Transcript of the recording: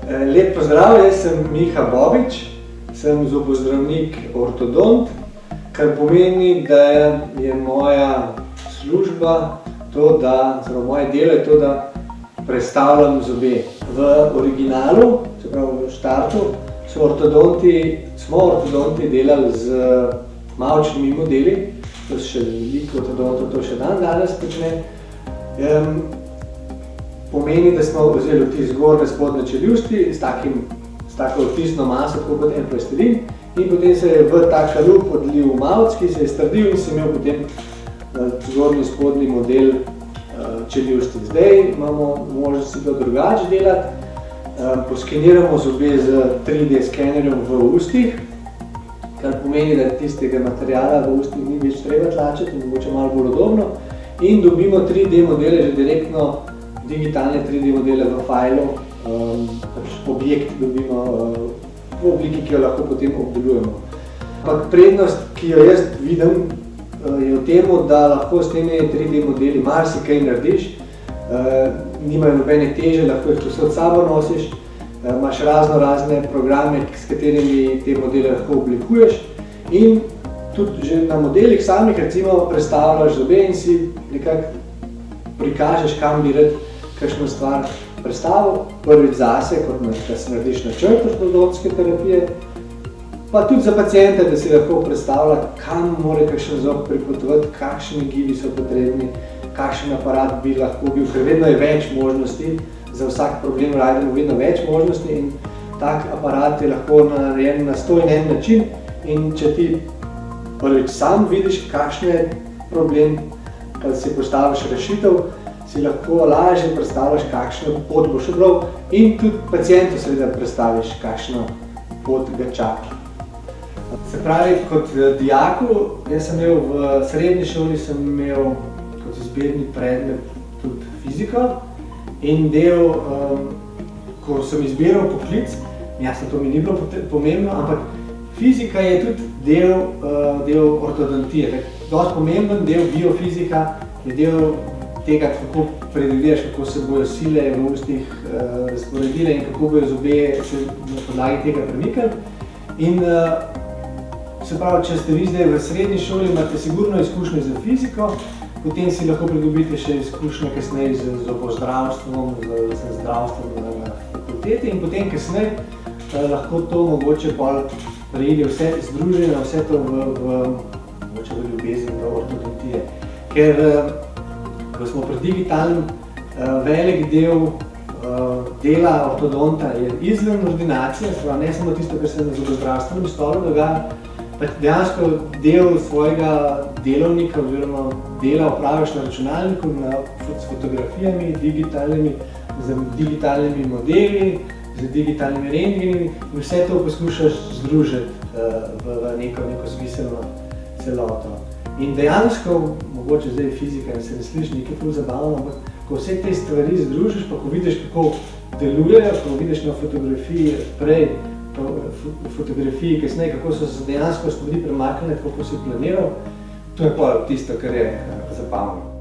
Lep pozdrav, jaz sem Miha Bobič, sem zobozdravnik ortodont, kar pomeni, da je moja služba to, moje delo je to, da prestavljam zobe. V originalu, se pravi v štartu, smo ortodonti delali z mavčnimi modeli, to še veliko ortodontov to še danes počne. Pomeni, da smo vzeli vtis zgornje spodnje čeljusti s tako vtisno maso, tako kot en plastelin, in potem se je v ta kalup odlil mavec, ki se je strdil in si imel potem zgornji spodnji model čeljusti. Zdaj imamo možnost to drugače delati. Poskeniramo zobe z 3D skenerjem v ustih, kar pomeni, da tistega materiala v ustih ni več treba tlačiti in mogoče malo bolj udobno, in dobimo 3D modele že direktno, digitalne 3D modele v fajlu, objekt dobimo v obliki, ki jo lahko potem obdelujemo. Ampak prednost, ki jo jaz vidim, je v tem, da lahko s temi 3D modeli marsikaj narediš, nimajo nobene teže, lahko jih vse od sabo nosiš, imaš razne programe, s katerimi te modele lahko oblikuješ, in tudi že na modelih samih recimo prestavljaš zobe in si nekako prikažeš, kam bi rad kakšno stvar predstavil, prvič zase, kot da si narediš načrt ortodontske terapije, pa tudi za paciente, da si lahko predstavlja, kam mora kakšen zob pripotovati, kakšni gibi so potrebni, kakšen aparat bi lahko bil, ker vedno je več možnosti, za vsak problem najdemo vedno več možnosti, in tak aparat je lahko narejen na 101 način, in če ti prvič sam vidiš, kakšen je problem, pa si postaviš rešitev, si lahko lažje predstavljaš, kakšno pot boš obral, in tudi pacientu seveda predstaviš, kakšno pot ga čaka. Se pravi, kot dijaku, jaz sem imel v srednji šoli kot izbirni predmet tudi fiziko, in ko sem izbiral poklic, jasno, to mi ni bilo pomembno, ampak fizika je tudi del ortodontije. Dosti pomemben del biofizika je del tega, kako predvideš, kako se bojo sile v ustih razporedile in kako bojo zobe se na podlagi tega premikali. In se pravi, če ste vi zdaj v srednji šoli, imate sigurno izkušnje z fiziko, potem si lahko pridobite še izkušnje kasneje z zobozdravstvom, z zdravstvom na fakulteti, in potem kasneje lahko to mogoče preide vse združeno, vse to v ljubezen do ortodontije. Ker ko smo pri digitalnem, velik del dela ortodonta je izven ordinacije, ne samo tisto, kar se na zobozdravstvenem stolu dogaja, pa dejansko del svojega delovnika oziroma dela opraviš na računalniku, s fotografijami, z digitalnimi modeli, z digitalnimi rentgeni, in vse to poskušaš združiti v neko smiselno celoto. In dejansko, mogoče zdaj fizika in se ne sliši nekaj ful zabavno, ampak ko vse te stvari združiš, pa ko vidiš, kako delujejo, ko vidiš na fotografiji prej, fotografiji kasneje, kako so se dejansko stvari premaknile, kako si planiral, to je pa tisto, kar je zabavno.